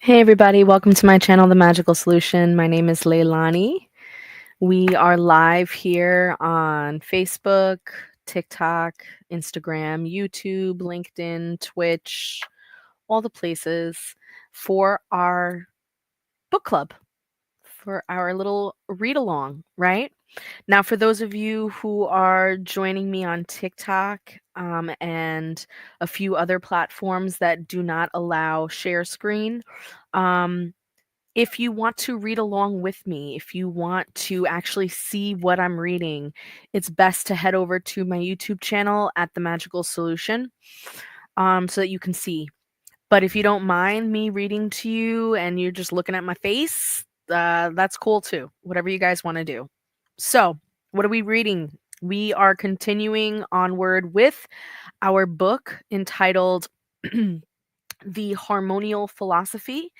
Hey everybody, welcome to my channel, The Magical Solution. My name is Leilani. We are live here on Facebook, TikTok, Instagram, YouTube, LinkedIn, Twitch, all the places for our book club, for our little read along, right? Now, for those of you who are joining me on TikTok and a few other platforms that do not allow share screen, um, if you want to read along with me, if you want to actually see what I'm reading, it's best to head over to my YouTube channel at The Magical Solution so that you can see. But if you don't mind me reading to you and you're just looking at my face, that's cool too. Whatever you guys want to do. So, what are we reading? We are continuing onward with our book entitled The Harmonial Philosophy,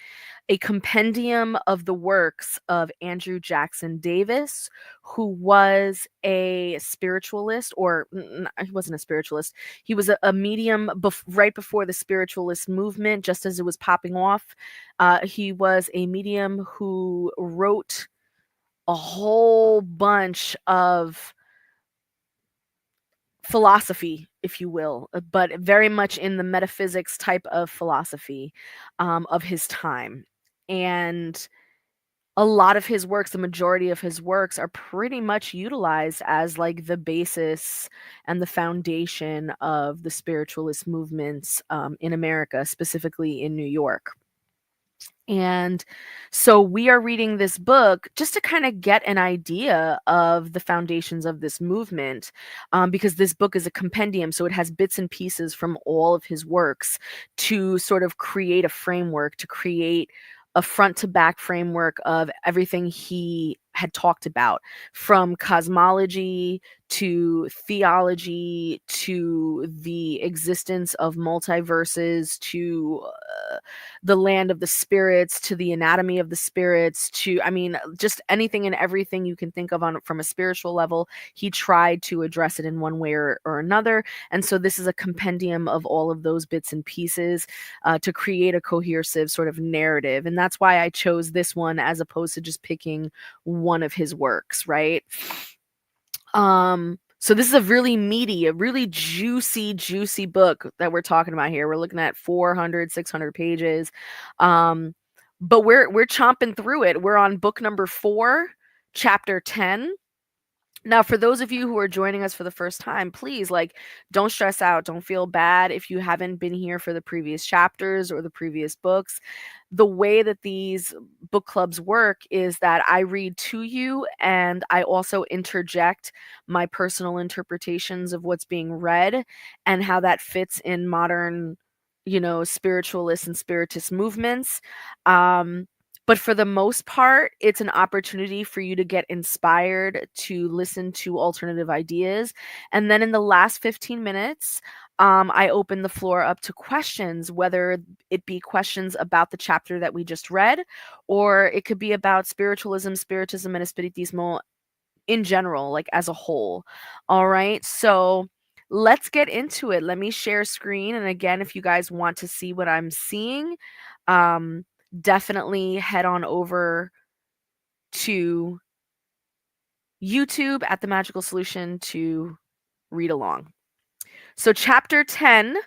a compendium of the works of Andrew Jackson Davis, who was a spiritualist, or he wasn't a spiritualist. He was a medium right before the spiritualist movement, just as it was popping off. He was a medium who wrote a whole bunch of philosophy, if you will, but very much in the metaphysics type of philosophy of his time. And a lot of his works, the majority of his works, are pretty much utilized as like the basis and the foundation of the spiritualist movements in America, specifically in New York. And so we are reading this book just to kind of get an idea of the foundations of this movement, because this book is a compendium. So it has bits and pieces from all of his works to sort of create a framework, to create a front to back framework of everything he had talked about, from cosmology to theology to the existence of multiverses to the land of the spirits to the anatomy of the spirits to, I mean, just anything and everything you can think of on from a spiritual level. He tried to address it in one way or another. And so this is a compendium of all of those bits and pieces to create a cohesive sort of narrative. And that's why I chose this one as opposed to just picking one of his works, right? So this is a really meaty, a really juicy book that we're talking about here. We're looking at 400, 600 pages. But we're chomping through it. We're on book number 4, chapter 10. Now, for those of you who are joining us for the first time, please, like, don't stress out. Don't feel bad if you haven't been here for the previous chapters or the previous books. The way that these book clubs work is that I read to you and I also interject my personal interpretations of what's being read and how that fits in modern, spiritualist and spiritist movements. But for the most part, it's an opportunity for you to get inspired, to listen to alternative ideas. And then in the last 15 minutes, I open the floor up to questions, whether it be questions about the chapter that we just read, or it could be about spiritualism, spiritism, and espiritismo in general, like as a whole. All right. So let's get into it. Let me share screen. And again, if you guys want to see what I'm seeing, um, definitely head on over to YouTube at The Magical Solution to read along. So, chapter 10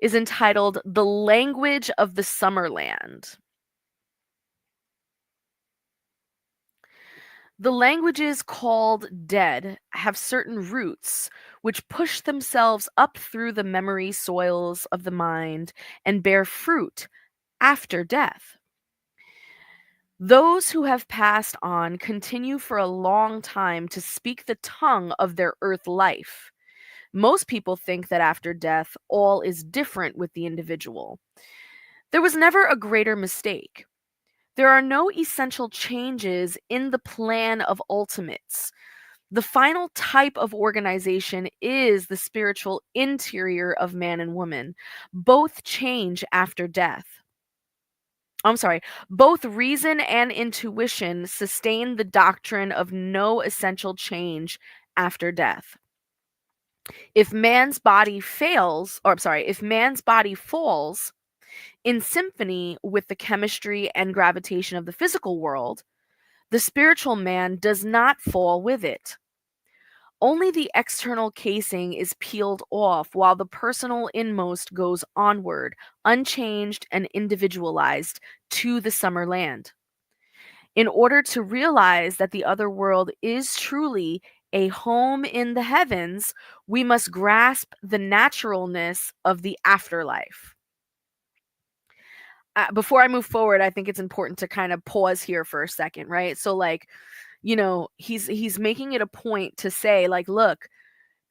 is entitled The Language of the Summerland. The languages called dead have certain roots which push themselves up through the memory soils of the mind and bear fruit after death. Those who have passed on continue for a long time to speak the tongue of their earth life. Most people think that after death, all is different with the individual. There was never a greater mistake. There are no essential changes in the plan of ultimates. The final type of organization is the spiritual interior of man and woman. Both change after death. I'm sorry, both reason and intuition sustain the doctrine of no essential change after death. If man's body falls, In symphony with the chemistry and gravitation of the physical world, the spiritual man does not fall with it. Only the external casing is peeled off while the personal inmost goes onward, unchanged and individualized, to the summer land. In order to realize that the other world is truly a home in the heavens, we must grasp the naturalness of the afterlife. Before I move forward, I think it's important to kind of pause here for a second, right? So, like, he's making it a point to say, like, look,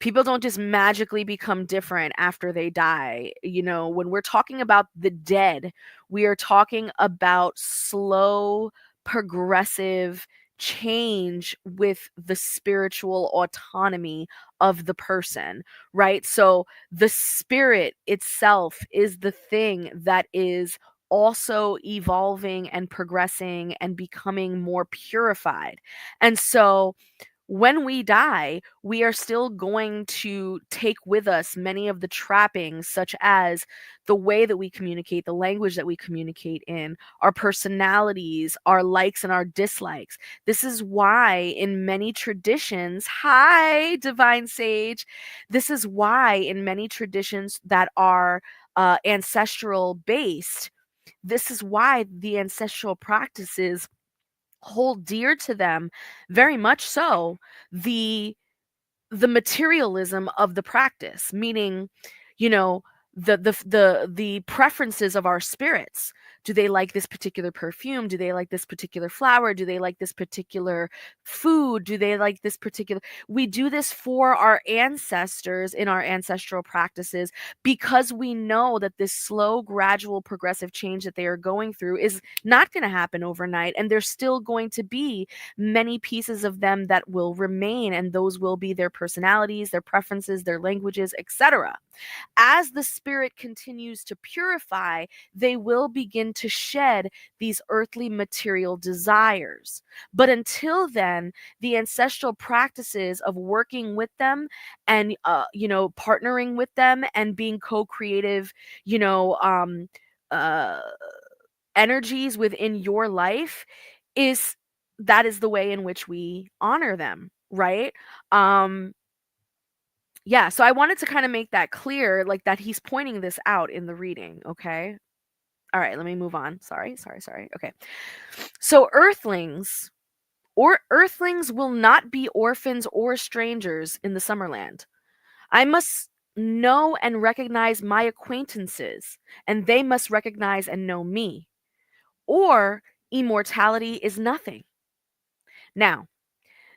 people don't just magically become different after they die. When we're talking about the dead, we are talking about slow, progressive change with the spiritual autonomy of the person, right? So the spirit itself is the thing that is also evolving and progressing and becoming more purified. And so when we die, we are still going to take with us many of the trappings, such as the way that we communicate, the language that we communicate in, our personalities, our likes and our dislikes. This is why, in many traditions, hi, divine sage, this is why, in many traditions that are ancestral based, this is why the ancestral practices hold dear to them, very much so, the the materialism of the practice, meaning, you know, the preferences of our spirits. Do they like this particular perfume? Do they like this particular flower? Do they like this particular food? Do they like this particular? We do this for our ancestors in our ancestral practices because we know that this slow, gradual, progressive change that they are going through is not going to happen overnight, and there's still going to be many pieces of them that will remain, and those will be their personalities, their preferences, their languages, etc. As the spirit continues to purify, they will begin to shed these earthly material desires. But until then, the ancestral practices of working with them and partnering with them and being co-creative, you know, uh energies within your life, is that is the way in which we honor them, right? um yeah, so I wanted to kind of make that clear, like, that he's pointing this out in the reading. Okay, all right, let me move on. Sorry. Okay, so earthlings will not be orphans or strangers in the Summerland. I must know and recognize my acquaintances, and they must recognize and know me, or immortality is nothing. Now,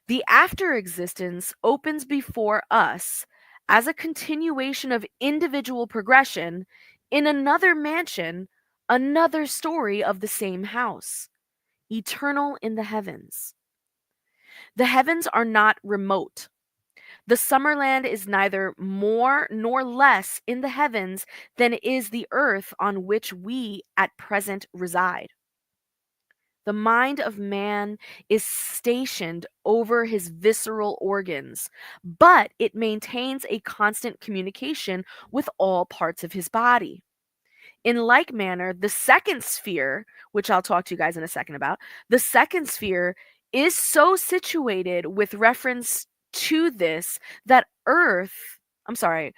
the after existence opens before us as a continuation of individual progression in another mansion, another story of the same house, eternal in the heavens. The heavens are not remote. The Summerland is neither more nor less in the heavens than is the earth on which we at present reside. The mind of man is stationed over his visceral organs, but it maintains a constant communication with all parts of his body. In like manner, the second sphere, which I'll talk to you guys in a second about, the second sphere is so situated with reference to this that Earth, I'm sorry,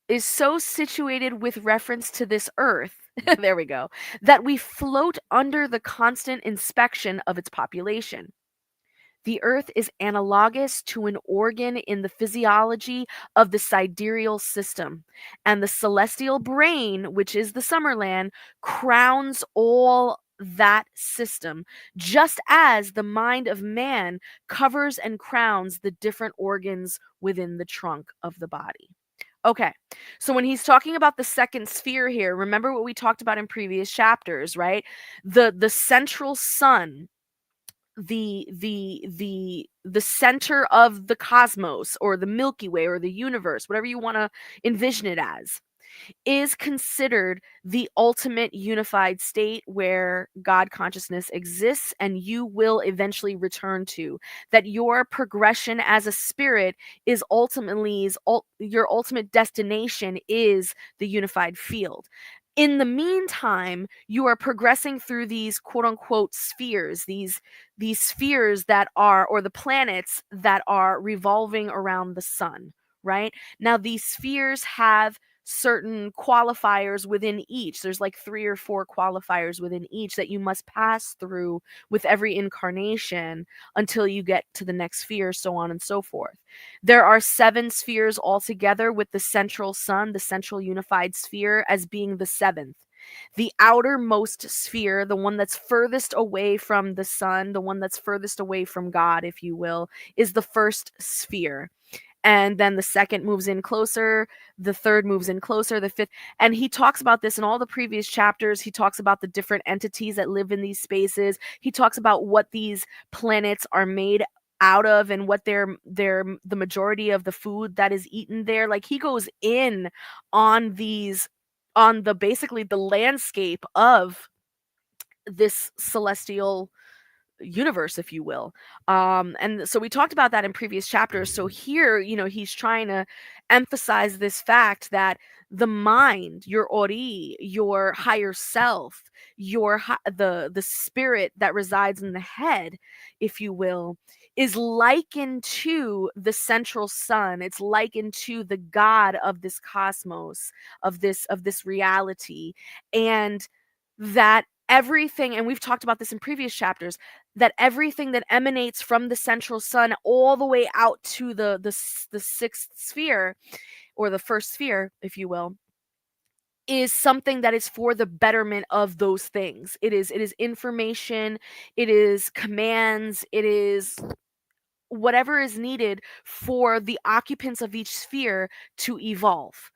is so situated with reference to this earth, there we go, that we float under the constant inspection of its population. The earth is analogous to an organ in the physiology of the sidereal system, and the celestial brain, which is the Summerland, crowns all that system, just as the mind of man covers and crowns the different organs within the trunk of the body. Okay, so when he's talking about the second sphere here, remember what we talked about in previous chapters, right? The central sun, the center of the cosmos or the Milky Way or the universe, whatever you want to envision it as, is considered the ultimate unified state where God consciousness exists and you will eventually return to. That your progression as a spirit is ultimately your ultimate destination is the unified field. In the meantime, you are progressing through these quote unquote spheres, these spheres that are, or the planets that are revolving around the sun, right? Now these spheres have certain qualifiers within each. There's like 3 or 4 qualifiers within each that you must pass through with every incarnation until you get to the next sphere, so on and so forth. There are 7 spheres altogether, with the central sun, the central unified sphere, as being the 7th. The outermost sphere, the one that's furthest away from the sun, the one that's furthest away from God, if you will, is the first sphere. And then the second moves in closer, the third moves in closer, the fifth. And he talks about this in all the previous chapters. He talks about the different entities that live in these spaces. He talks about what these planets are made out of and what they're the majority of the food that is eaten there. Like, he goes in on these, on the basically the landscape of this celestial universe, if you will. And so we talked about that in previous chapters. So here, he's trying to emphasize this fact that the mind, your ori, your higher self, the spirit that resides in the head, if you will, is likened to the central sun. It's likened to the God of this cosmos, of this reality. And that everything, and we've talked about this in previous chapters, that everything that emanates from the central sun all the way out to the sixth sphere, or the first sphere, if you will, is something that is for the betterment of those things. It is information, it is commands, it is whatever is needed for the occupants of each sphere to evolve.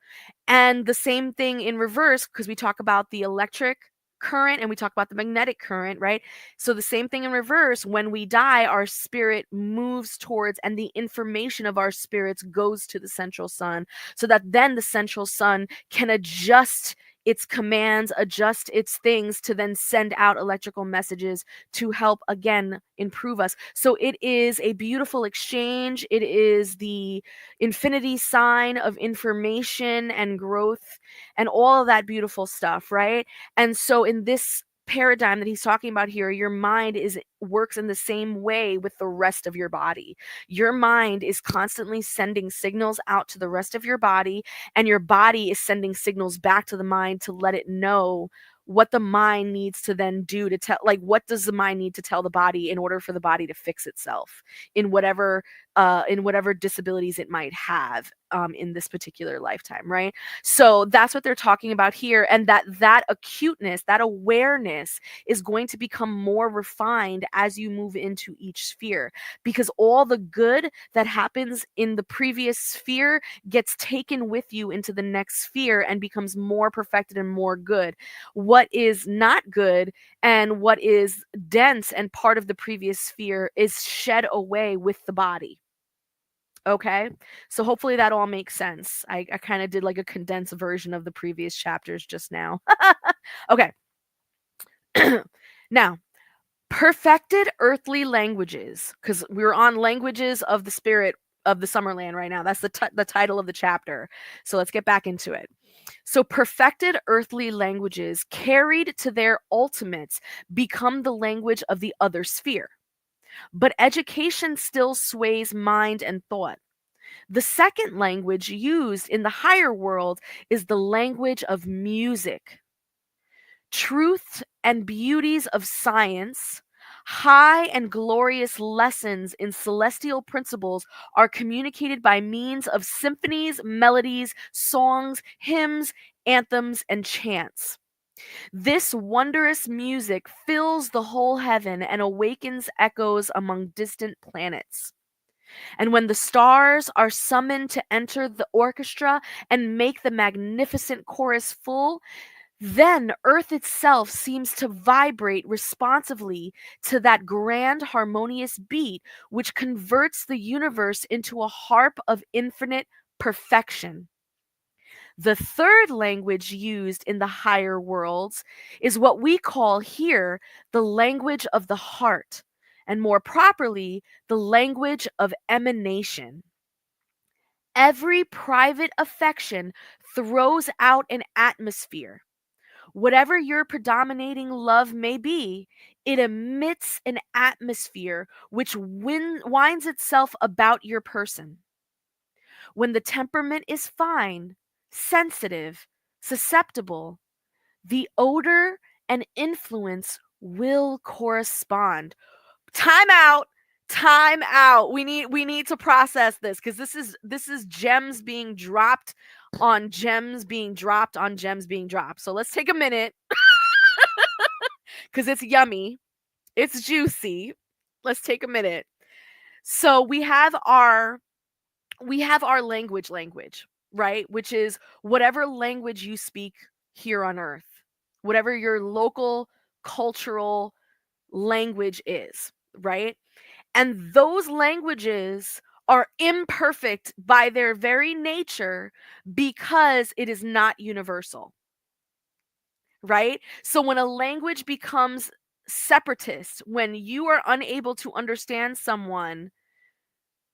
And the same thing in reverse, because we talk about the electric current and we talk about the magnetic current, right? So the same thing in reverse, when we die, our spirit moves towards, and the information of our spirits goes to the central sun, so that then the central sun can adjust its commands, adjust its things to then send out electrical messages to help again improve us. So it is a beautiful exchange. It is the infinity sign of information and growth and all of that beautiful stuff, right? And so in this paradigm that he's talking about here, your mind is works in the same way with the rest of your body. Your mind is constantly sending signals out to the rest of your body, and your body is sending signals back to the mind to let it know what the mind needs to then do to tell, like, what does the mind need to tell the body in order for the body to fix itself in whatever disabilities it might have in this particular lifetime, right? So that's what they're talking about here, and that acuteness, that awareness is going to become more refined as you move into each sphere, because all the good that happens in the previous sphere gets taken with you into the next sphere and becomes more perfected and more good. What is not good and what is dense and part of the previous sphere is shed away with the body. Okay, so hopefully that all makes sense. I kind of did like a condensed version of the previous chapters just now. Okay. Now, perfected earthly languages, because we're on languages of the spirit of the Summerland right now. That's the title of the chapter. So let's get back into it. So perfected earthly languages carried to their ultimates become the language of the other sphere. But education still sways mind and thought. The second language used in the higher world is the language of music. Truth and beauties of science, high and glorious lessons in celestial principles are communicated by means of symphonies, melodies, songs, hymns, anthems, and chants. This wondrous music fills the whole heaven and awakens echoes among distant planets. And when the stars are summoned to enter the orchestra and make the magnificent chorus full, then earth itself seems to vibrate responsively to that grand harmonious beat which converts the universe into a harp of infinite perfection. The third language used in the higher worlds is what we call here the language of the heart, and more properly, the language of emanation. Every private affection throws out an atmosphere. Whatever your predominating love may be, it emits an atmosphere which winds itself about your person. When the temperament is fine, sensitive, susceptible, the odor and influence will correspond. Time out. Time out. We need to process this, cuz this is gems being dropped on gems being dropped on gems being dropped. So let's take a minute, cuz it's yummy. It's juicy. Let's take a minute. So we have our language, right? Which is whatever language you speak here on earth. Whatever your local cultural language is, right? And those languages are imperfect by their very nature because it is not universal, right? So when a language becomes separatist, when you are unable to understand someone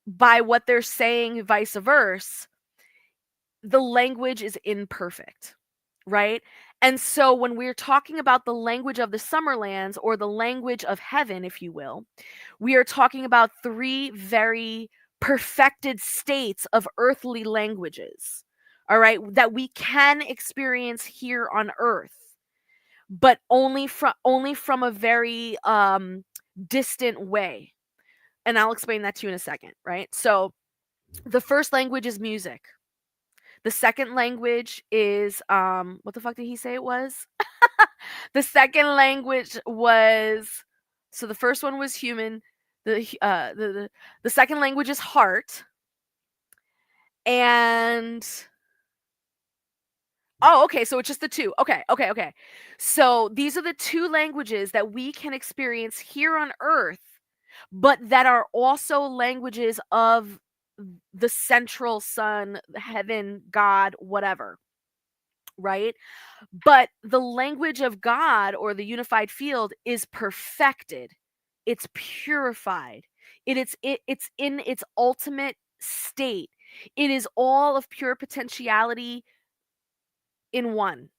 by what they're saying, vice versa, the language is imperfect, right? And so when we're talking about the language of the Summerlands, or the language of heaven, if you will, we are talking about three very perfected states of earthly languages, all right, that we can experience here on earth, but only from a very distant way. And I'll explain that to you in a second, right? So the first language is music. The second language is what the fuck did he say it was? The second language was, so the first one was human. The second language is heart. And oh, okay, so it's just the two. Okay. So these are the two languages that we can experience here on earth, but that are also languages of the central sun, heaven, God, whatever, right? But the language of God, or the unified field, is perfected. It's purified. It's in its ultimate state. It is all of pure potentiality in one.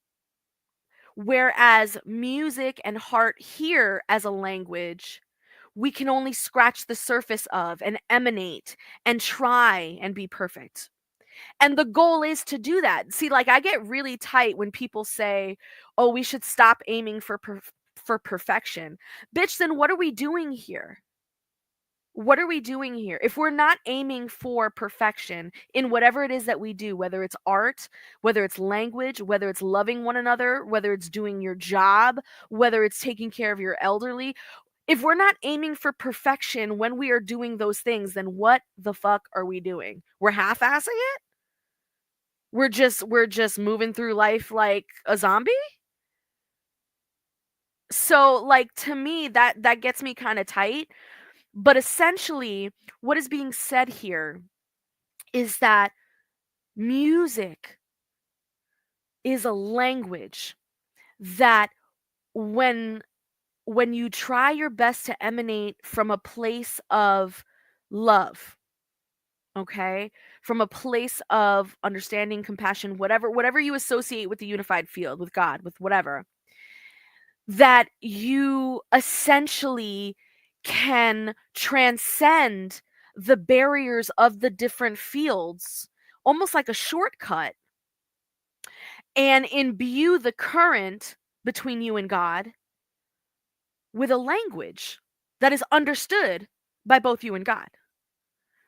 Whereas music and heart here as a language, we can only scratch the surface of and emanate and try and be perfect. And the goal is to do that. See, like, I get really tight when people say, "Oh, we should stop aiming for perfection." Bitch, then what are we doing here? What are we doing here? If we're not aiming for perfection in whatever it is that we do, whether it's art, whether it's language, whether it's loving one another, whether it's doing your job, whether it's taking care of your elderly, if we're not aiming for perfection when we are doing those things, then what the fuck are we doing? We're half-assing it? We're just moving through life like a zombie? So, like, to me, that gets me kind of tight. But essentially, what is being said here is that music is a language that, when you try your best to emanate from a place of love, okay, from a place of understanding, compassion, whatever you associate with the unified field, with God, with whatever, that you essentially can transcend the barriers of the different fields, almost like a shortcut, and imbue the current between you and God with a language that is understood by both you and God,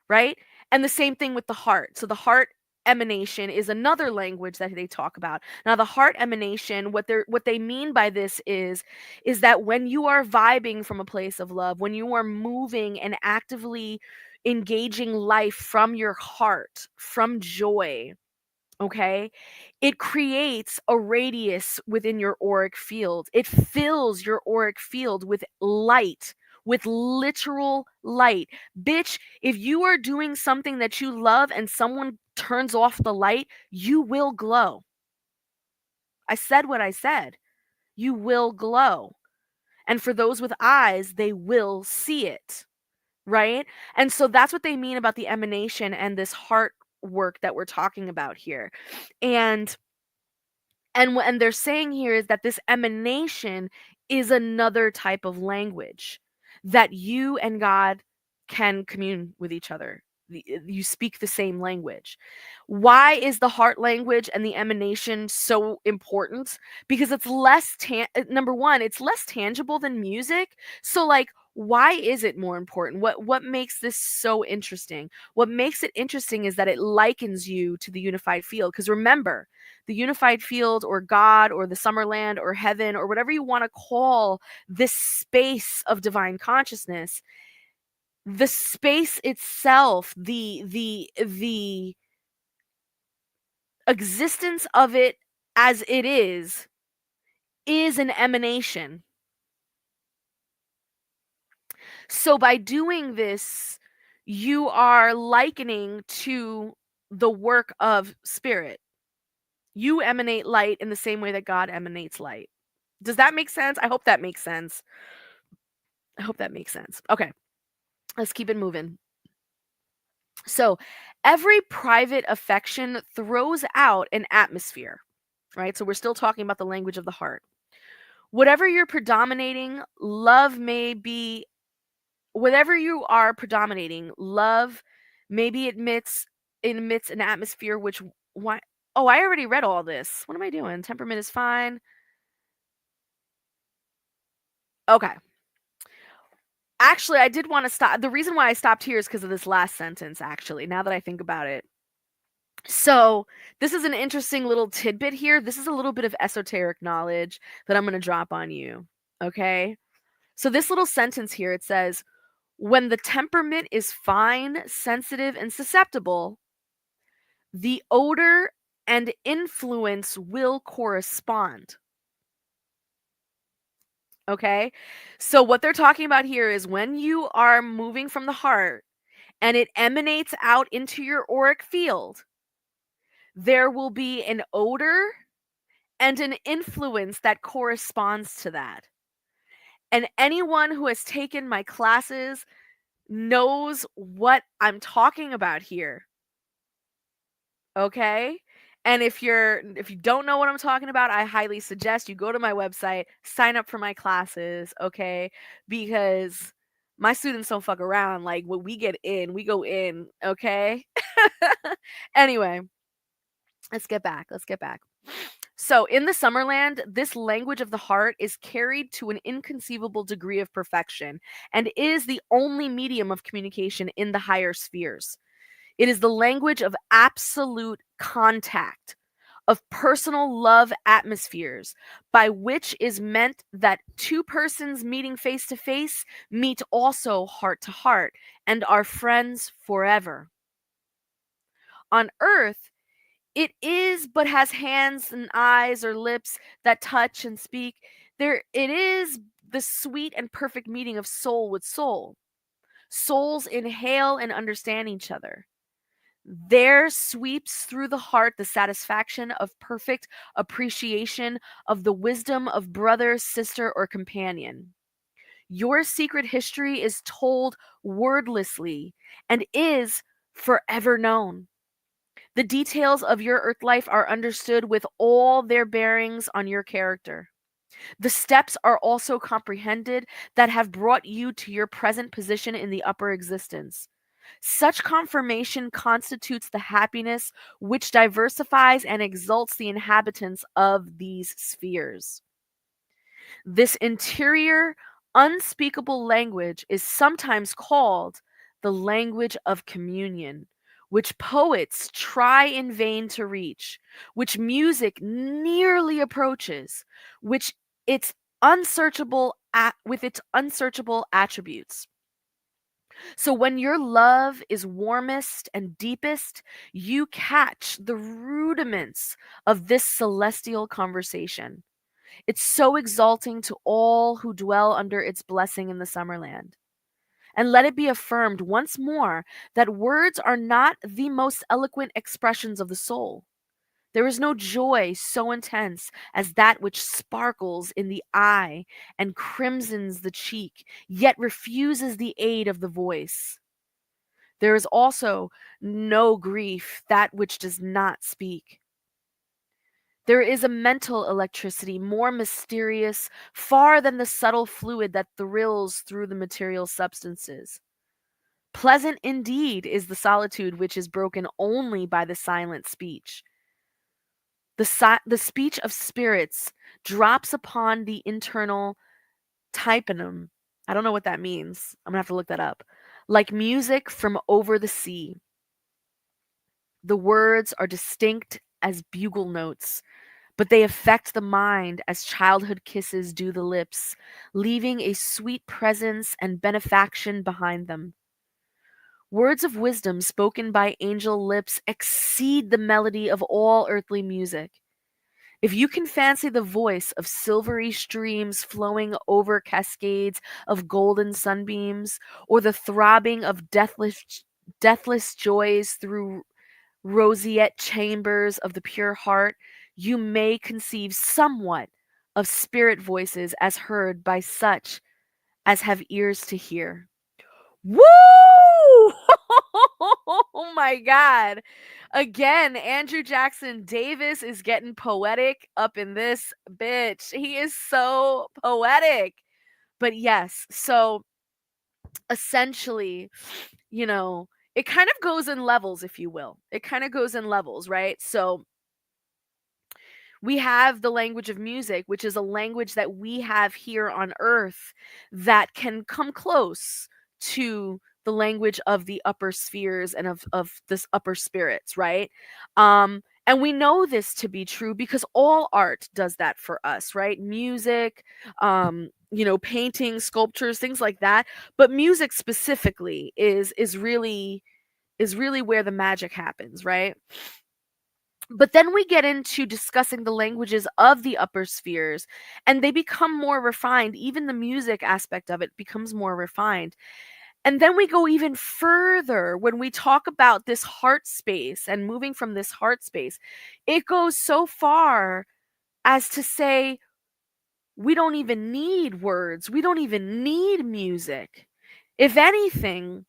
right? And the same thing with the heart. So the heart emanation is another language that they talk about. Now the heart emanation, what they mean by this is that when you are vibing from a place of love, when you are moving and actively engaging life from your heart, from joy, okay, it creates a radius within your auric field. It fills your auric field with light, with literal light. Bitch, if you are doing something that you love and someone turns off the light, you will glow. I said what I said. You will glow. And for those with eyes, they will see it, right? And so that's what they mean about the emanation and this heart work that we're talking about here. And And what they're saying here is that this emanation is another type of language that you and God can commune with each other. You speak the same language. Why is the heart language and the emanation so important? Because it's number one, it's less tangible than music. So like why is it more important? What makes this so interesting? What makes it interesting is that it likens you to the unified field. Because remember, the unified field or God or the summerland or heaven or whatever you want to call this space of divine consciousness, the space itself, the existence of it as it is an emanation. So by doing this, you are likening to the work of spirit. You emanate light in the same way that God emanates light. Does that make sense? I hope that makes sense. I hope that makes sense. Okay, let's keep it moving. So, every private affection throws out an atmosphere, right? So, we're still talking about the language of the heart. Whatever you're predominating, love may be, whatever you are predominating, love maybe emits an atmosphere which, why? Oh, I already read all this. What am I doing? Temperament is fine. Okay. Actually, I did want to stop. The reason why I stopped here is because of this last sentence, actually, now that I think about it. So, this is an interesting little tidbit here. This is a little bit of esoteric knowledge that I'm going to drop on you. Okay. So, this little sentence here, it says, when the temperament is fine, sensitive, and susceptible, the odor and influence will correspond. Okay. So, what they're talking about here is when you are moving from the heart and it emanates out into your auric field, there will be an odor and an influence that corresponds to that. And anyone who has taken my classes knows what I'm talking about here. Okay? And if you don't know what I'm talking about, I highly suggest you go to my website, sign up for my classes, okay? Because my students don't fuck around. Like when we get in, we go in, okay? Anyway, let's get back. So, in the Summerland, this language of the heart is carried to an inconceivable degree of perfection and is the only medium of communication in the higher spheres. It is the language of absolute contact, of personal love atmospheres, by which is meant that two persons meeting face to face meet also heart to heart and are friends forever. On earth, it is but has hands and eyes or lips that touch and speak. There it is the sweet and perfect meeting of soul with soul. Souls inhale and understand each other. There sweeps through the heart the satisfaction of perfect appreciation of the wisdom of brother, sister, or companion. Your secret history is told wordlessly and is forever known. The details of your earth life are understood with all their bearings on your character. The steps are also comprehended that have brought you to your present position in the upper existence. Such confirmation constitutes the happiness which diversifies and exalts the inhabitants of these spheres. This interior, unspeakable language is sometimes called the language of communion, which poets try in vain to reach, which music nearly approaches, which its with its unsearchable attributes. So when your love is warmest and deepest, you catch the rudiments of this celestial conversation. It's so exalting to all who dwell under its blessing in the Summerland. And let it be affirmed once more that words are not the most eloquent expressions of the soul. There is no joy so intense as that which sparkles in the eye and crimsons the cheek, yet refuses the aid of the voice. There is also no grief that which does not speak. There is a mental electricity more mysterious far than the subtle fluid that thrills through the material substances. Pleasant indeed is the solitude which is broken only by the silent speech. The speech of spirits drops upon the internal tympanum. I don't know what that means. I'm gonna have to look that up. Like music from over the sea. The words are distinct as bugle notes, but they affect the mind as childhood kisses do the lips, leaving a sweet presence and benefaction behind them. Words of wisdom spoken by angel lips exceed the melody of all earthly music. If you can fancy the voice of silvery streams flowing over cascades of golden sunbeams, or the throbbing of deathless joys through roseate chambers of the pure heart, you may conceive somewhat of spirit voices as heard by such as have ears to hear. Woo! Oh my God. Again, Andrew Jackson Davis is getting poetic up in this bitch. He is so poetic. But yes, so essentially, you know, it kind of goes in levels, if you will. It kind of goes in levels, right? So we have the language of music, which is a language that we have here on earth that can come close to the language of the upper spheres and of this upper spirits, right? And we know this to be true because all art does that for us, right? Music, painting, sculptures, things like that. But music specifically is really where the magic happens, right? But then we get into discussing the languages of the upper spheres, and they become more refined. Even the music aspect of it becomes more refined. And then we go even further when we talk about this heart space and moving from this heart space. It goes so far as to say, we don't even need words, we don't even need music. If anything,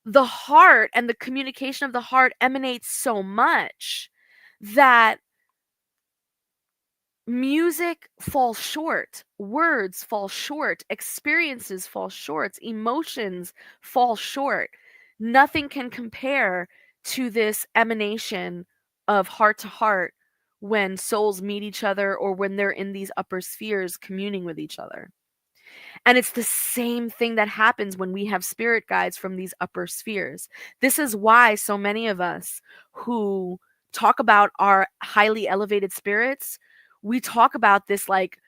the heart and the communication of the heart emanates so much that music falls short, words fall short, experiences fall short, emotions fall short. Nothing can compare to this emanation of heart to heart when souls meet each other or when they're in these upper spheres communing with each other. And it's the same thing that happens when we have spirit guides from these upper spheres. This is why so many of us who talk about our highly elevated spirits, we talk about this like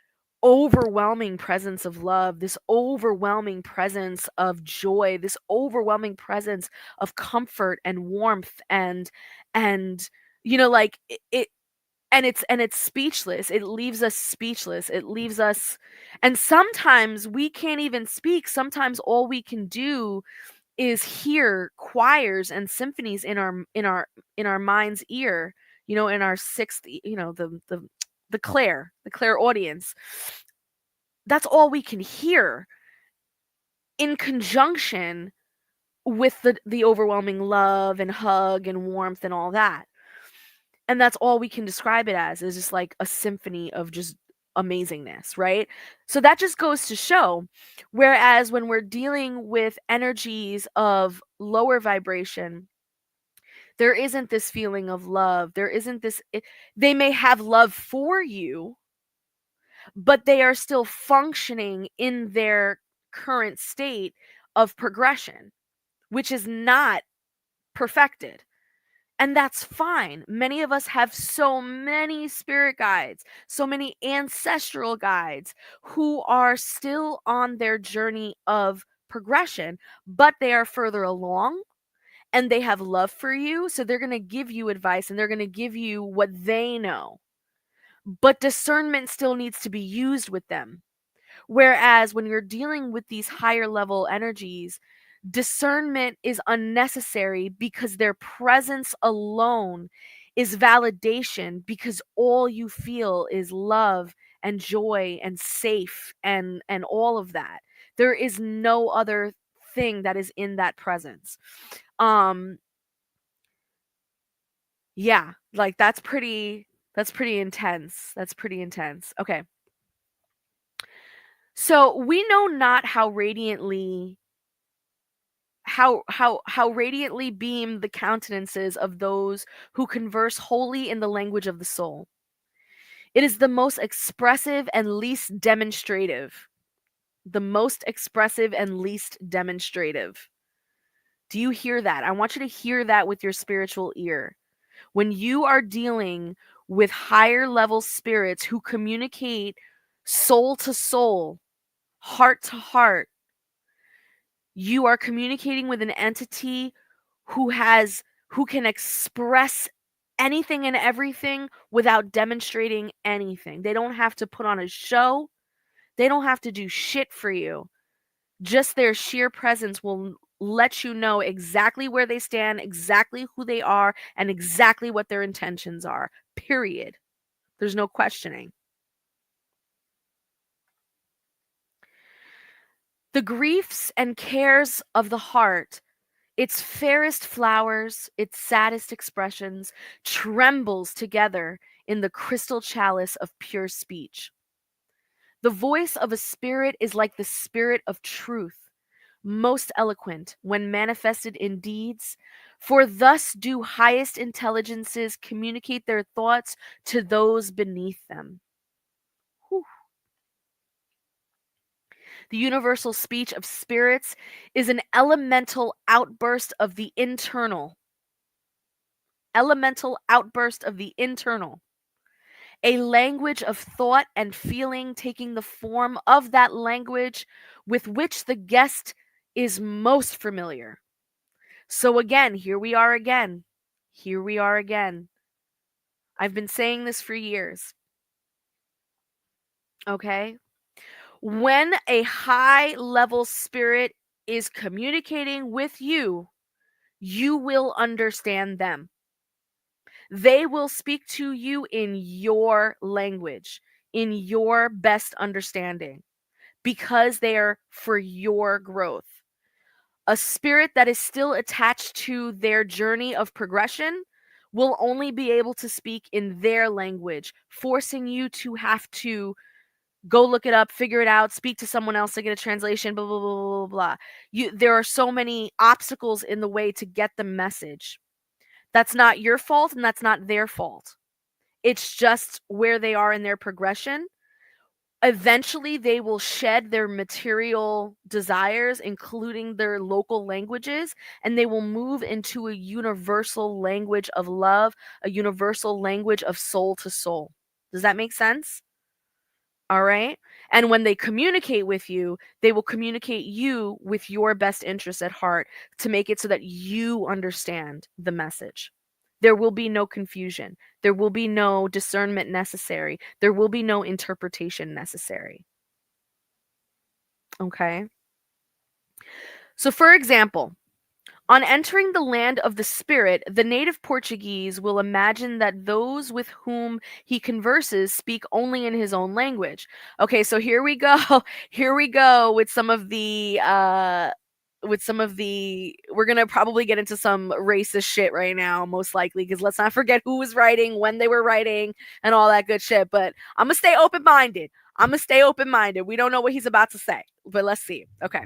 overwhelming presence of love, this overwhelming presence of joy, this overwhelming presence of comfort and warmth and like it and it's speechless. It leaves us speechless. It leaves us, and sometimes we can't even speak. Sometimes all we can do is hear choirs and symphonies in our mind's ear, in our sixth, the clair audience. That's all we can hear in conjunction with the overwhelming love and hug and warmth and all that. And that's all we can describe it as, is just like a symphony of just amazingness, right? So that just goes to show, whereas when we're dealing with energies of lower vibration, there isn't this feeling of love. There isn't this, they may have love for you, but they are still functioning in their current state of progression, which is not perfected. And that's fine. Many of us have so many spirit guides, so many ancestral guides who are still on their journey of progression, but they are further along and they have love for you. So they're going to give you advice and they're going to give you what they know. But discernment still needs to be used with them. Whereas when you're dealing with these higher level energies, discernment is unnecessary because their presence alone is validation, because all you feel is love and joy and safe and all of that. There is no other thing that is in that presence. Um yeah, like that's pretty That's pretty intense. That's pretty intense. Okay. So we know not how radiantly beam the countenances of those who converse wholly in the language of the soul. It is the most expressive and least demonstrative. The most expressive and least demonstrative. Do you hear that? I want you to hear that with your spiritual ear. When you are dealing with higher level spirits who communicate soul to soul, heart to heart, you are communicating with an entity who can express anything and everything without demonstrating anything. They don't have to put on a show. They don't have to do shit for you. Just their sheer presence will let you know exactly where they stand, exactly who they are, and exactly what their intentions are. Period. There's no questioning. The griefs and cares of the heart, its fairest flowers, its saddest expressions, trembles together in the crystal chalice of pure speech. The voice of a spirit is like the spirit of truth, most eloquent when manifested in deeds, for thus do highest intelligences communicate their thoughts to those beneath them. Whew. The universal speech of spirits is an elemental outburst of the internal, a language of thought and feeling taking the form of that language with which the guest is most familiar. So again, here we are again. Here we are again. I've been saying this for years. Okay? When a high level spirit is communicating with you, you will understand them. They will speak to you in your language, in your best understanding, because they are for your growth. A spirit that is still attached to their journey of progression will only be able to speak in their language, forcing you to have to go look it up, figure it out, speak to someone else to get a translation, blah blah blah blah blah. There are so many obstacles in the way to get the message. That's not your fault and that's not their fault. It's just where they are in their progression. Eventually, they will shed their material desires, including their local languages, and they will move into a universal language of love, a universal language of soul to soul. Does that make sense? All right. And when they communicate with you, they will communicate you with your best interests at heart to make it so that you understand the message. There will be no confusion. There will be no discernment necessary. There will be no interpretation necessary. Okay. So, for example, on entering the land of the spirit, the native Portuguese will imagine that those with whom he converses speak only in his own language. Okay, so here we go. Here we go with some of the we're going to probably get into some racist shit right now, most likely, because let's not forget who was writing, when they were writing, and all that good shit. But I'm going to stay open-minded. We don't know what he's about to say, but let's see. Okay.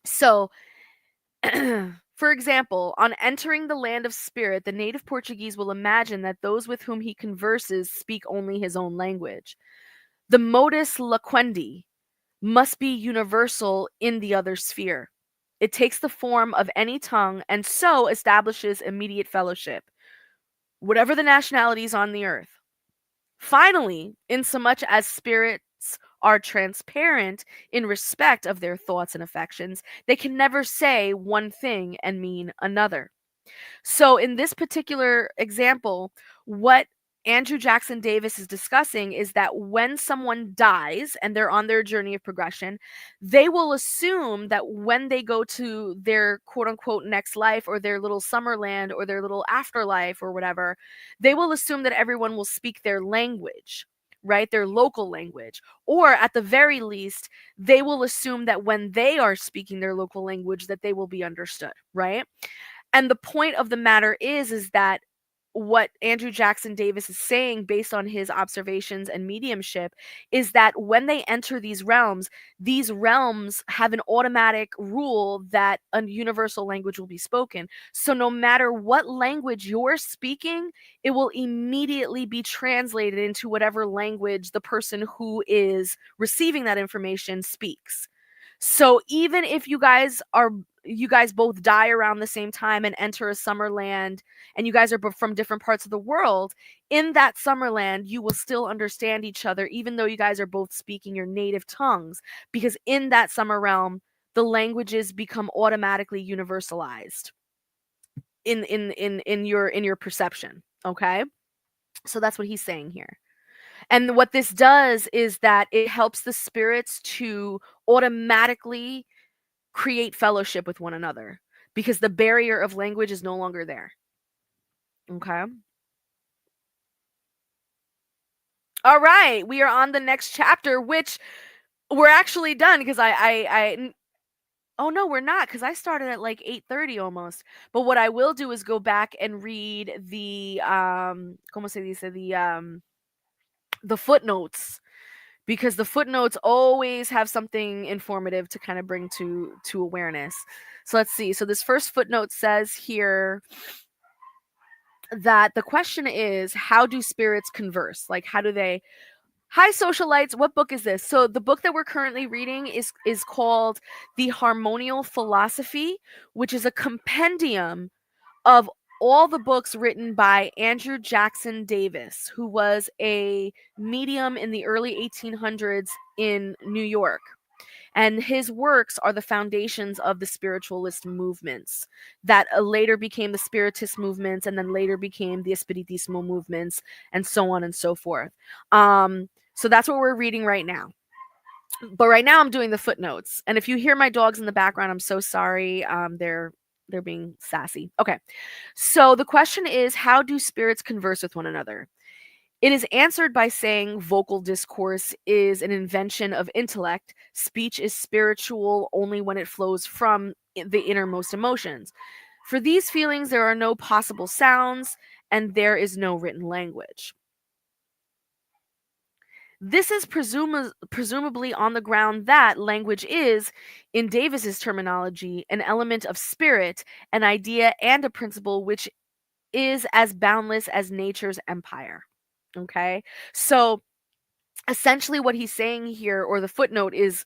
So, for example, on entering the land of spirit, the native Portuguese will imagine that those with whom he converses speak only his own language. The modus loquendi must be universal in the other sphere. It takes the form of any tongue and so establishes immediate fellowship, whatever the nationalities on the earth. Finally, insomuch as spirits are transparent in respect of their thoughts and affections, they can never say one thing and mean another. So, in this particular example, what Andrew Jackson Davis is discussing is that when someone dies and they're on their journey of progression, they will assume that when they go to their quote unquote next life or their little summerland or their little afterlife or whatever, they will assume that everyone will speak their language, right? Their local language. Or at the very least, they will assume that when they are speaking their local language, that they will be understood, right? And the point of the matter is that what Andrew Jackson Davis is saying based on his observations and mediumship is that when they enter these realms have an automatic rule that a universal language will be spoken. So no matter what language you're speaking, it will immediately be translated into whatever language the person who is receiving that information speaks. So even if you guys both die around the same time and enter a summerland, and you guys are from different parts of the world, in that summerland you will still understand each other even though you guys are both speaking your native tongues, because in that summer realm the languages become automatically universalized in your perception. Okay, so that's what he's saying here. And what this does is that it helps the spirits to automatically create fellowship with one another because the barrier of language is no longer there. Okay. All right. We are on the next chapter, which we're actually done because oh no, we're not, because I started at like 8:30 almost. But what I will do is go back and read the como se dice, the footnotes, because the footnotes always have something informative to kind of bring to awareness. So let's see. So this first footnote says here that the question is, how do spirits converse? Like, how do they? Hi, socialites. What book is this? So the book that we're currently reading is called The Harmonial Philosophy, which is a compendium of all the books written by Andrew Jackson Davis, who was a medium in the early 1800s in New York. And his works are the foundations of the spiritualist movements that later became the Spiritist movements and then later became the Espiritismo movements and so on and so forth. So that's what we're reading right now. But right now I'm doing the footnotes. And if you hear my dogs in the background, I'm so sorry. They're being sassy. Okay. So the question is, how do spirits converse with one another? It is answered by saying vocal discourse is an invention of intellect. Speech is spiritual only when it flows from the innermost emotions. For these feelings, there are no possible sounds, and there is no written language. This is presumably on the ground that language is, in Davis's terminology, an element of spirit, an idea, and a principle which is as boundless as nature's empire. Okay, so essentially what he's saying here, or the footnote is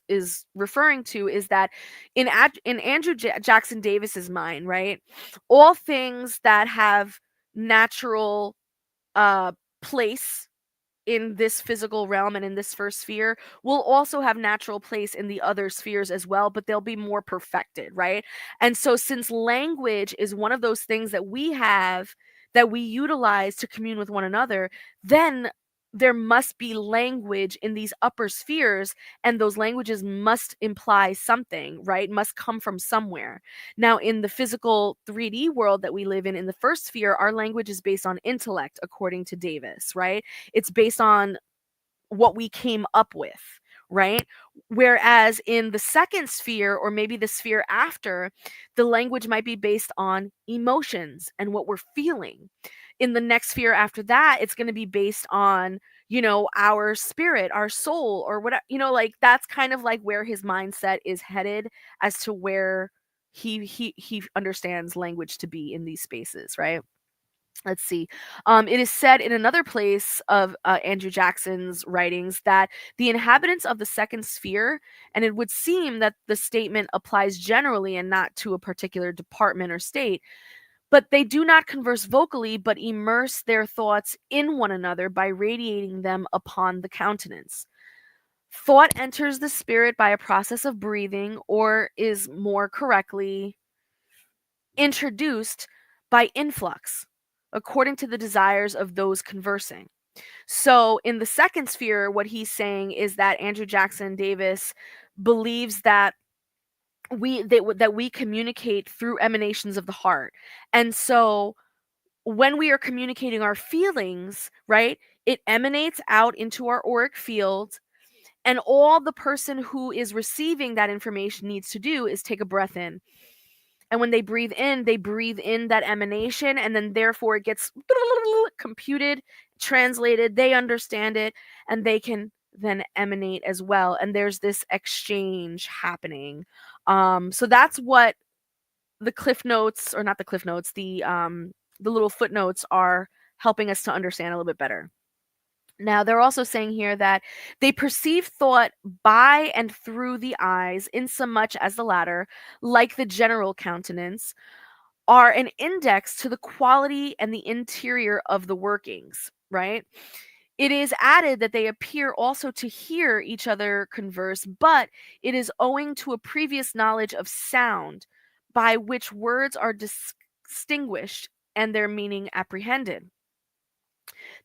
referring to, is that in Andrew Jackson Davis's mind, right, all things that have natural uh place in this physical realm and in this first sphere will also have natural place in the other spheres as well, but they'll be more perfected, right? And so since language is one of those things that we have, that we utilize to commune with one another, then there must be language in these upper spheres, and those languages must imply something, right? Must come from somewhere. Now, in the physical 3D world that we live in the first sphere, our language is based on intellect, according to Davis, right? It's based on what we came up with, right? Whereas in the second sphere, or maybe the sphere after, the language might be based on emotions and what we're feeling. In the next sphere after that, it's going to be based on, our spirit, our soul, or whatever, like that's kind of like where his mindset is headed as to where he understands language to be in these spaces, right? Let's see. It is said in another place of Andrew Jackson's writings that the inhabitants of the second sphere, and it would seem that the statement applies generally and not to a particular department or state, but they do not converse vocally, but immerse their thoughts in one another by radiating them upon the countenance. Thought enters the spirit by a process of breathing, or is more correctly introduced by influx, according to the desires of those conversing. So, in the second sphere, what he's saying is that Andrew Jackson Davis believes that that we communicate through emanations of the heart. And so when we are communicating our feelings, right, it emanates out into our auric field, and all the person who is receiving that information needs to do is take a breath in And when they breathe in that emanation, and then therefore it gets computed, translated, they understand it, and they can then emanate as well. And there's this exchange happening. So that's what the cliff notes, or not the cliff notes, the little footnotes are helping us to understand a little bit better. Now, they're also saying here that they perceive thought by and through the eyes, insomuch as the latter, like the general countenance, are an index to the quality and the interior of the workings, right? It is added that they appear also to hear each other converse, but it is owing to a previous knowledge of sound by which words are distinguished and their meaning apprehended.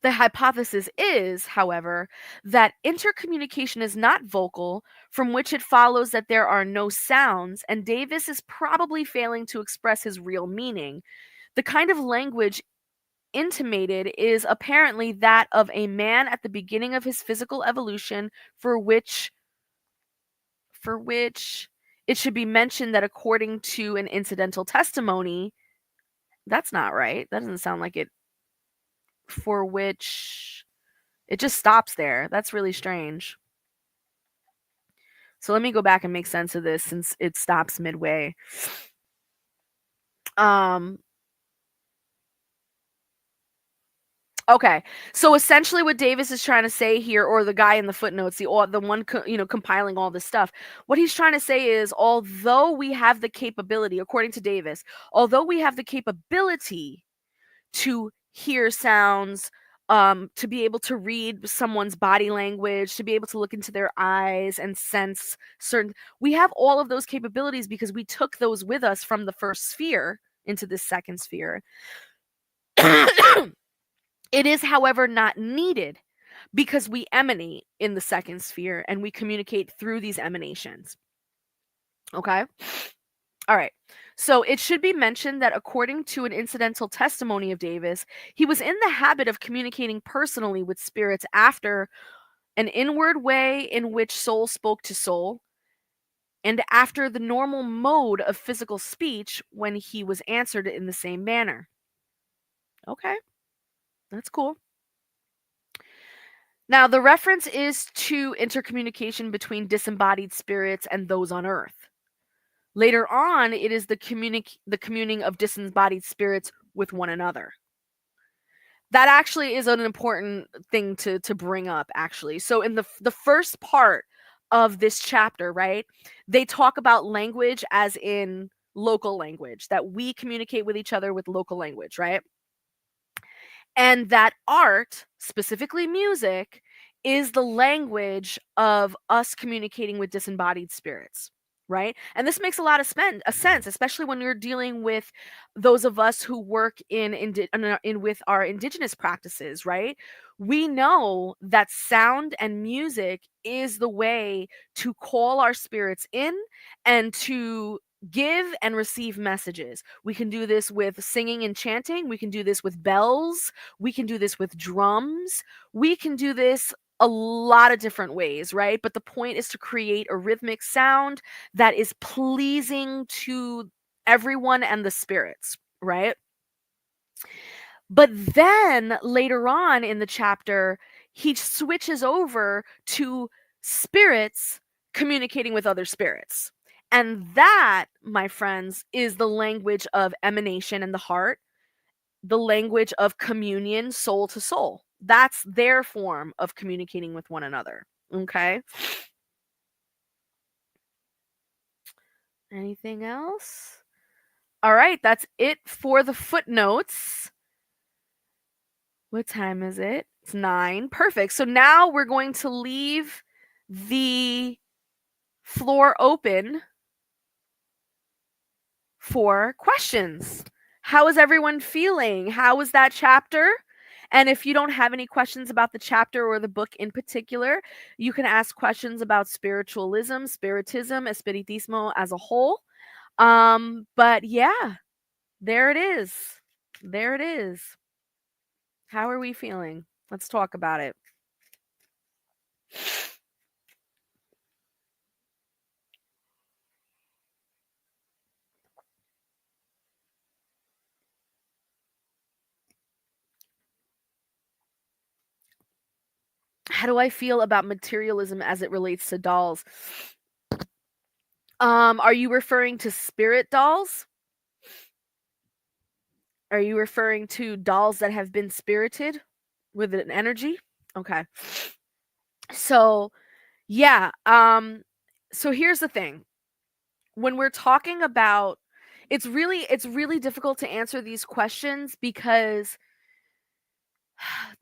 The hypothesis is, however, that intercommunication is not vocal, from which it follows that there are no sounds, and Davis is probably failing to express his real meaning. The kind of language intimated is apparently that of a man at the beginning of his physical evolution, for which it should be mentioned that according to an incidental testimony, that's not right. That doesn't sound like it. For which it just stops there. That's really strange. So let me go back and make sense of this since it stops midway. Okay. So essentially what Davis is trying to say here, or the guy in the footnotes, the one compiling all this stuff, what he's trying to say is, although we have the capability, according to Davis, although we have the capability to hear sounds, to be able to read someone's body language, to be able to look into their eyes and sense certain, we have all of those capabilities because we took those with us from the first sphere into this second sphere. It is, however, not needed because we emanate in the second sphere and we communicate through these emanations. Okay? All right. So it should be mentioned that according to an incidental testimony of Davis, he was in the habit of communicating personally with spirits after an inward way in which soul spoke to soul, and after the normal mode of physical speech when he was answered in the same manner. Okay, that's cool. Now, the reference is to intercommunication between disembodied spirits and those on Earth. Later on, it is the communing of disembodied spirits with one another. That actually is an important thing to bring up, actually. So in the first part of this chapter, right, they talk about language as in local language, that we communicate with each other with local language, right? And that art, specifically music, is the language of us communicating with disembodied spirits, right? And this makes a lot of sense, especially when you're dealing with those of us who work in with our indigenous practices, right? We know that sound and music is the way to call our spirits in and to give and receive messages. We can do this with singing and chanting. We can do this with bells. We can do this with drums. We can do this a lot of different ways, right? But the point is to create a rhythmic sound that is pleasing to everyone and the spirits, right? But then later on in the chapter, he switches over to spirits communicating with other spirits. And that, my friends, is the language of emanation in the heart, the language of communion, soul to soul. That's their form of communicating with one another. Okay. Anything else? All right. That's it for the footnotes. What time is it? It's 9. Perfect. So now we're going to leave the floor open for questions. How is everyone feeling? How was that chapter? And if you don't have any questions about the chapter or the book in particular, you can ask questions about spiritualism, spiritism, espiritismo as a whole. But yeah, there it is. There it is. How are we feeling? Let's talk about it. How do I feel about materialism as it relates to dolls? Are you referring to spirit dolls? Are you referring to dolls that have been spirited with an energy? Okay. So, yeah, so here's the thing. When we're talking about it's really difficult to answer these questions because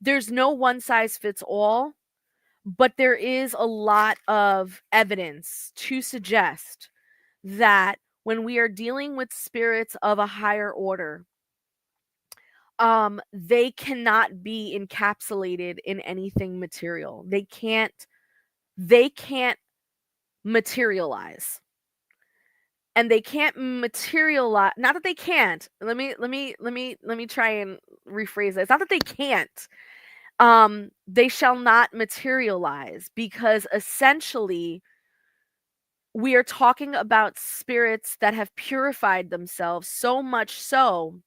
there's no one size fits all, but there is a lot of evidence to suggest that when we are dealing with spirits of a higher order, they cannot be encapsulated in anything material. They can't materialize. And they can't materialize, not that they can't. Let me try and rephrase this. Not that they can't. They shall not materialize because essentially we are talking about spirits that have purified themselves so much so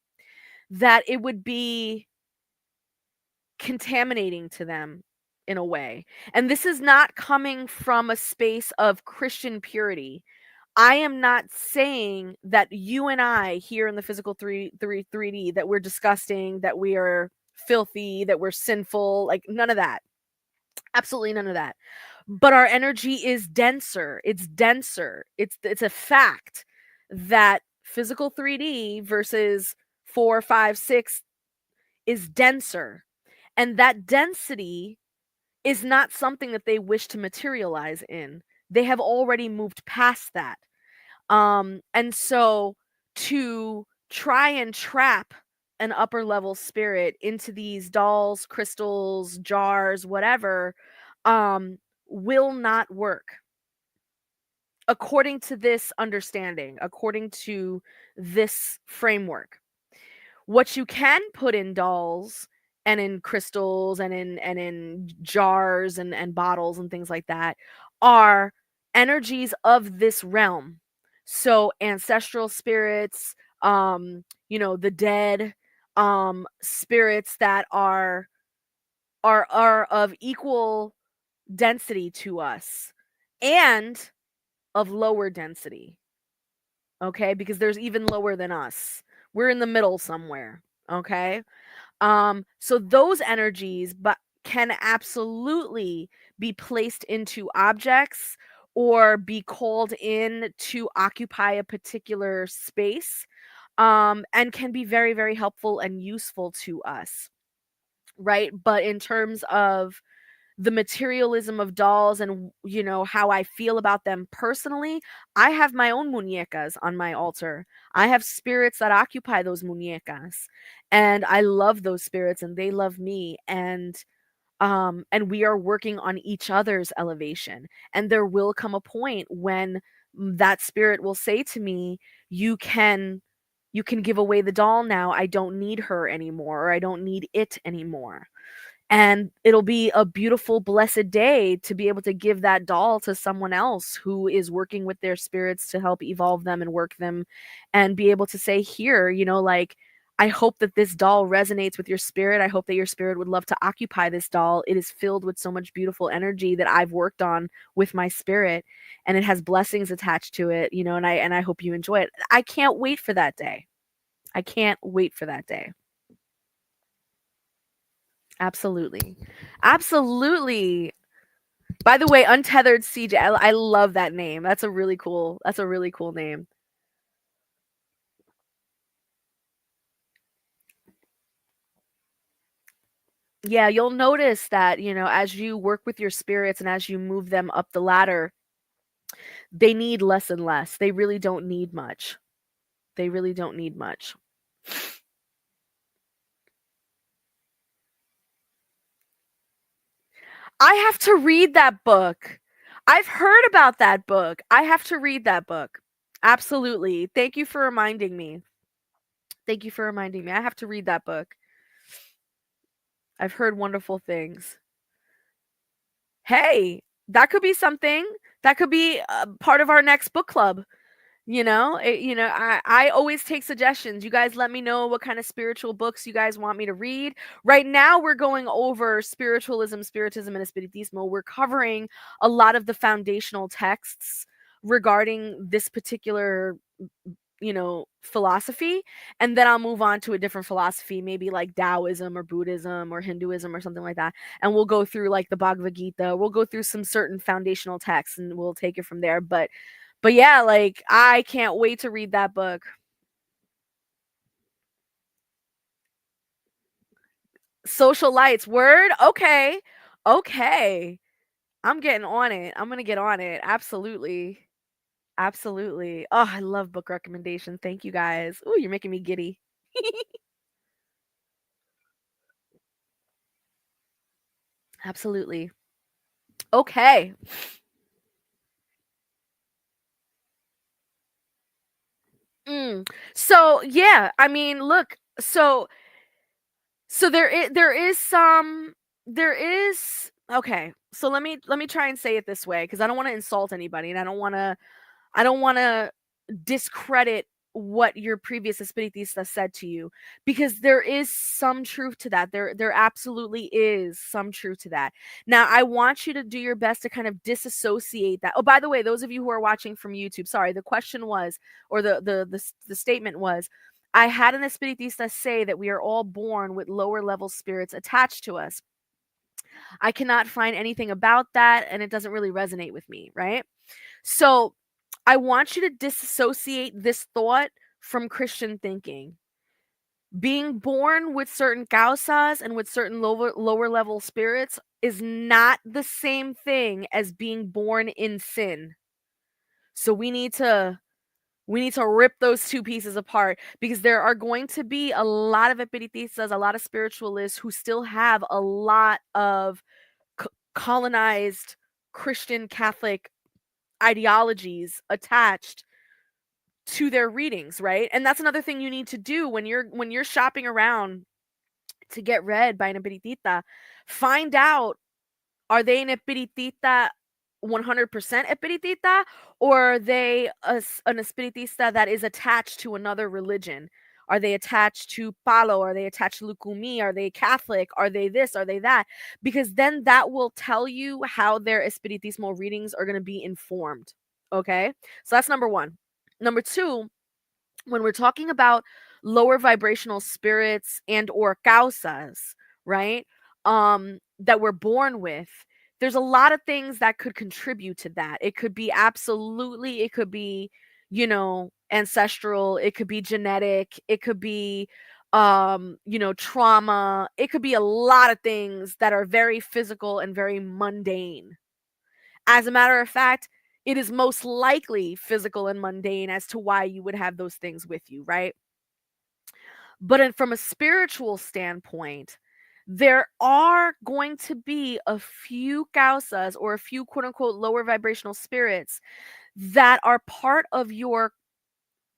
that it would be contaminating to them in a way. And this is not coming from a space of Christian purity. I am not saying that you and I here in the physical 3D that we're disgusting, that we are filthy, that we're sinful, like none of that. Absolutely none of that. But our energy is denser. It's denser. It's a fact that physical 3D versus 4, 5, 6 is denser. And that density is not something that they wish to materialize in. They have already moved past that. And so to try and trap an upper level spirit into these dolls, crystals, jars, whatever, will not work. According to this understanding, according to this framework. What you can put in dolls and in crystals and in jars and bottles and things like that are energies of this realm. So ancestral spirits, the dead, spirits that are of equal density to us and of lower density. Okay? Because there's even lower than us. We're in the middle somewhere. Okay? So those energies but can absolutely be placed into objects or be called in to occupy a particular space, and can be very, very helpful and useful to us, right? But in terms of the materialism of dolls and how I feel about them personally, I have my own muñecas on my altar. I have spirits that occupy those muñecas, and I love those spirits and they love me, and we are working on each other's elevation. And there will come a point when that spirit will say to me, you can give away the doll now. I don't need her anymore, or I don't need it anymore. And it'll be a beautiful, blessed day to be able to give that doll to someone else who is working with their spirits to help evolve them and work them, and be able to say, here, like, I hope that this doll resonates with your spirit. I hope that your spirit would love to occupy this doll. It is filled with so much beautiful energy that I've worked on with my spirit, and it has blessings attached to it, and I hope you enjoy it. I can't wait for that day. I can't wait for that day. Absolutely. Absolutely. By the way, Untethered CJ, I love that name. That's a really cool name. Yeah, you'll notice that, as you work with your spirits and as you move them up the ladder, they need less and less. They really don't need much. They really don't need much. I have to read that book. I've heard about that book. I have to read that book. Absolutely. Thank you for reminding me. Thank you for reminding me. I have to read that book. I've heard wonderful things. Hey, that could be something. That could be part of our next book club. I always take suggestions. You guys let me know what kind of spiritual books you guys want me to read. Right now, we're going over spiritism, and espiritismo. We're covering a lot of the foundational texts regarding this particular philosophy, and then I'll move on to a different philosophy, maybe like Taoism or Buddhism or Hinduism or something like that. And we'll go through like the Bhagavad Gita. We'll go through some certain foundational texts and we'll take it from there. But yeah, like I can't wait to read that book. Social lights, word? Okay. Okay. I'm getting on it. I'm gonna get on it. Absolutely. Absolutely. Oh, I love book recommendation. Thank you guys. Oh, you're making me giddy. Absolutely. Okay. Mm. So yeah, I mean, look, so there is okay. So let me try and say it this way because I don't want to insult anybody and I don't want to discredit what your previous espiritista said to you because there is some truth to that. There absolutely is some truth to that. Now, I want you to do your best to kind of disassociate that. Oh, by the way, those of you who are watching from YouTube, sorry, the question was, or the statement was, I had an espiritista say that we are all born with lower level spirits attached to us. I cannot find anything about that and it doesn't really resonate with me, right? So, I want you to disassociate this thought from Christian thinking. Being born with certain causas and with certain lower level spirits is not the same thing as being born in sin. So we need to rip those two pieces apart because there are going to be a lot of espiritistas, a lot of spiritualists who still have a lot of colonized Christian Catholic ideologies attached to their readings, right? And that's another thing you need to do when you're shopping around to get read by an espiritista. Find out, are they an espiritista 100% espiritista, or are they an espiritista that is attached to another religion? Are they attached to Palo? Are they attached to Lukumi? Are they Catholic? Are they this? Are they that? Because then that will tell you how their espiritismo readings are going to be informed. Okay? So that's number one. Number two, when we're talking about lower vibrational spirits and or causas, right? That we're born with, there's a lot of things that could contribute to that. It could be absolutely, it could be, ancestral, it could be genetic, it could be trauma. It could be a lot of things that are very physical and very mundane. As a matter of fact, it is most likely physical and mundane as to why you would have those things with you, right? But from a spiritual standpoint, there are going to be a few causas or a few quote unquote lower vibrational spirits that are part of your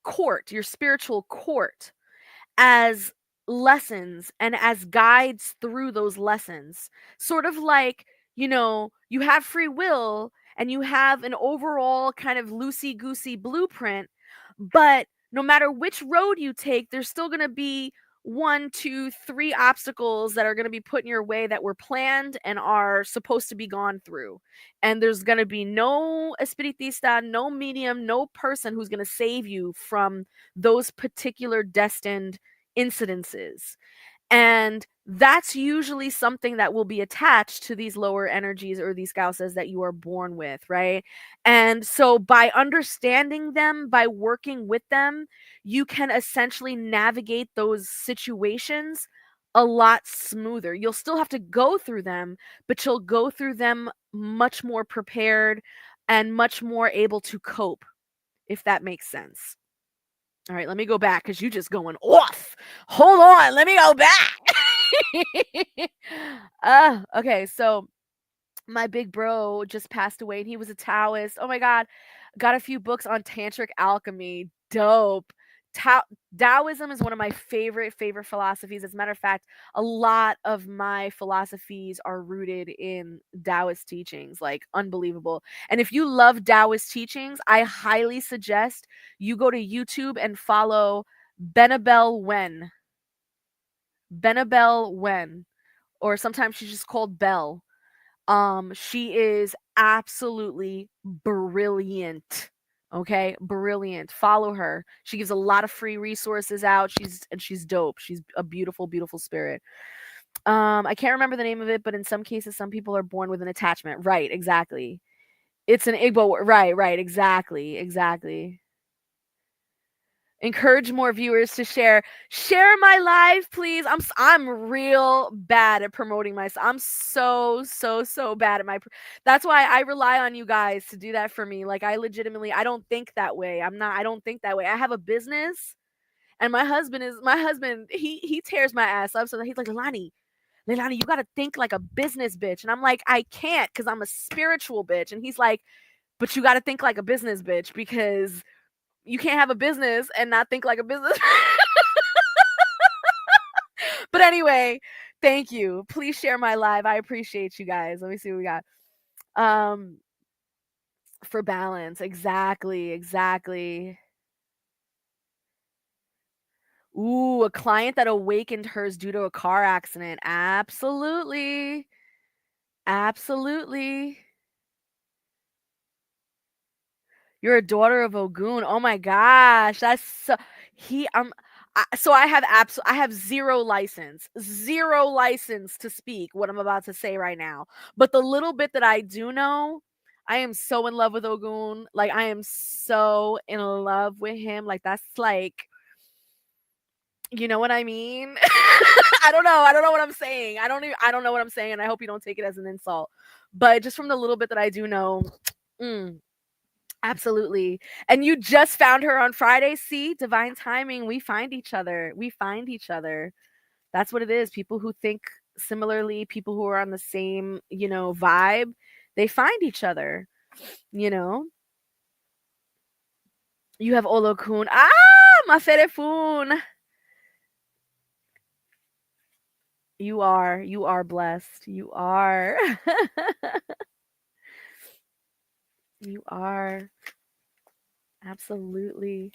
court, your spiritual court, as lessons and as guides through those lessons. Sort of like, you have free will and you have an overall kind of loosey goosey blueprint, but no matter which road you take, there's still going to be one, two, three obstacles that are going to be put in your way that were planned and are supposed to be gone through. And there's going to be no espiritista, no medium, no person who's going to save you from those particular destined incidences. And that's usually something that will be attached to these lower energies or these causas that you are born with, right? And so by understanding them, by working with them, you can essentially navigate those situations a lot smoother. You'll still have to go through them, but you'll go through them much more prepared and much more able to cope, if that makes sense. All right, let me go back because you just going off. Hold on, let me go back. Okay, so my big bro just passed away and he was a Taoist. Oh my God. Got a few books on tantric alchemy. Dope. Taoism is one of my favorite philosophies. As a matter of fact, a lot of my philosophies are rooted in Taoist teachings, like unbelievable. And if you love Taoist teachings, I highly suggest you go to YouTube and follow Benabel Wen. Benabel Wen, or sometimes she's just called Bell. She is absolutely brilliant. Okay, brilliant. Follow her. She gives a lot of free resources out. She's dope. She's a beautiful spirit. I can't remember the name of it, but in some cases, some people are born with an attachment. Right, exactly. It's an Igbo word. Right, exactly. Encourage more viewers to share my live, please. I'm real bad at promoting myself. I'm so bad at that's why I rely on you guys to do that for me. Like, I legitimately, I don't think that way. I don't think that way. I have a business, and my husband, he tears my ass up. So he's like, Leilani, you got to think like a business bitch. And I'm like, I can't, because I'm a spiritual bitch. And he's like, but you got to think like a business bitch, because you can't have a business and not think like a business. But anyway, thank you. Please share my live. I appreciate you guys. Let me see what we got. Um, for balance. Exactly. Ooh, a client that awakened hers due to a car accident. Absolutely. You're a daughter of Ogun. Oh my gosh, that's so he so I have zero license to speak what I'm about to say right now. But the little bit that I do know, I am so in love with Ogun. Like, I am so in love with him. Like, that's like, you know what I mean? I don't know. I don't know what I'm saying. I don't know what I'm saying, and I hope you don't take it as an insult. But just from the little bit that I do know, mm, absolutely. And you just found her on Friday. See, divine timing. We find each other. That's what it is. People who think similarly, people who are on the same, vibe, they find each other, you know? You have Olokun. Ah, Maferefun. You are blessed. You are. You are. Absolutely.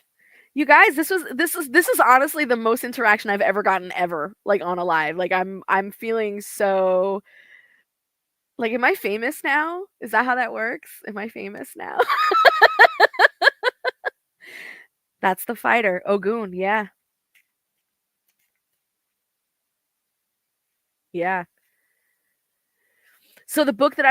You guys, this is honestly the most interaction I've ever gotten ever, like, on a live. Like, I'm feeling so, like, am I famous now? Is that how that works? Am I famous now? That's the fighter, Ogun. Yeah. Yeah. So the book that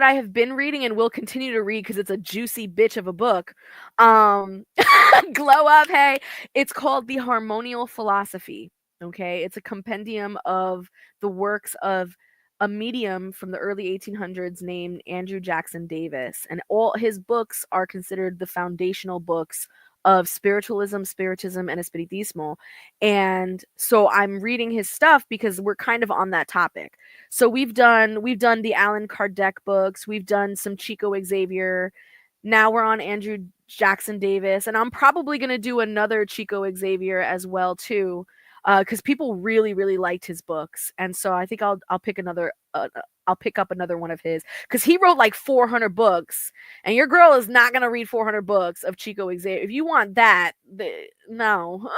I have been reading and will continue to read, because it's a juicy bitch of a book. Glow up, hey. It's called The Harmonial Philosophy. Okay? It's a compendium of the works of a medium from the early 1800s named Andrew Jackson Davis, and all his books are considered the foundational books of spiritism, and espiritismo. And so I'm reading his stuff because we're kind of on that topic. So we've done the Alan Kardec books, we've done some Chico Xavier. Now we're on Andrew Jackson Davis, and I'm probably going to do another Chico Xavier as well too, because people really liked his books, and so I think I'll pick another. I'll pick up another one of his, because he wrote like 400 books, and your girl is not going to read 400 books of Chico Xavier. If you want that, no.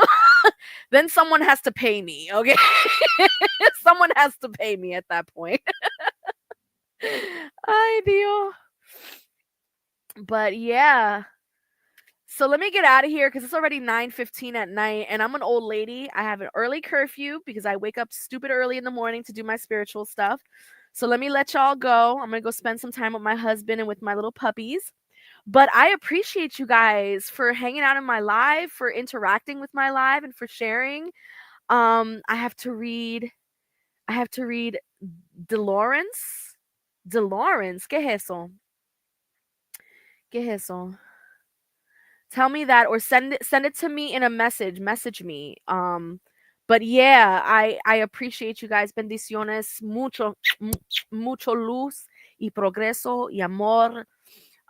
Then someone has to pay me, okay? Someone has to pay me at that point. Ay, Dio. But yeah. So let me get out of here, because it's already 9:15 at night, and I'm an old lady. I have an early curfew because I wake up stupid early in the morning to do my spiritual stuff. So let me let y'all go. I'm going to go spend some time with my husband and with my little puppies. But I appreciate you guys for hanging out in my live, for interacting with my live, and for sharing. I have to read DeLawrence. DeLawrence, ¿qué es eso? ¿Qué es eso? Tell me that, or send it to me in a message me. But yeah, I appreciate you guys. Bendiciones, mucho luz y progreso y amor.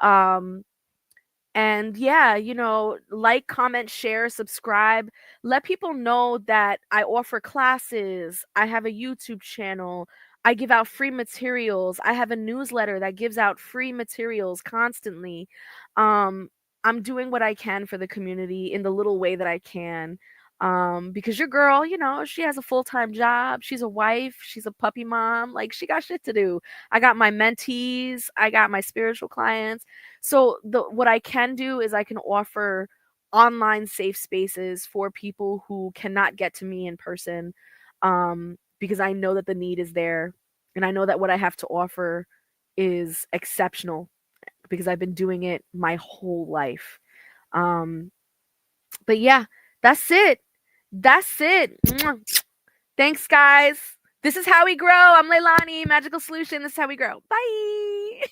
Um And yeah, like, comment, share, subscribe. Let people know that I offer classes. I have a YouTube channel. I give out free materials. I have a newsletter that gives out free materials constantly. Um, I'm doing what I can for the community in the little way that I can. Because your girl, she has a full-time job. She's a wife. She's a puppy mom. Like, she got shit to do. I got my mentees. I got my spiritual clients. So what I can do is I can offer online safe spaces for people who cannot get to me in person, because I know that the need is there, and I know that what I have to offer is exceptional because I've been doing it my whole life. Um, but yeah, that's it. That's it. Mwah. Thanks, guys. This is how we grow. I'm Leilani, Magical Solution. This is how we grow. Bye.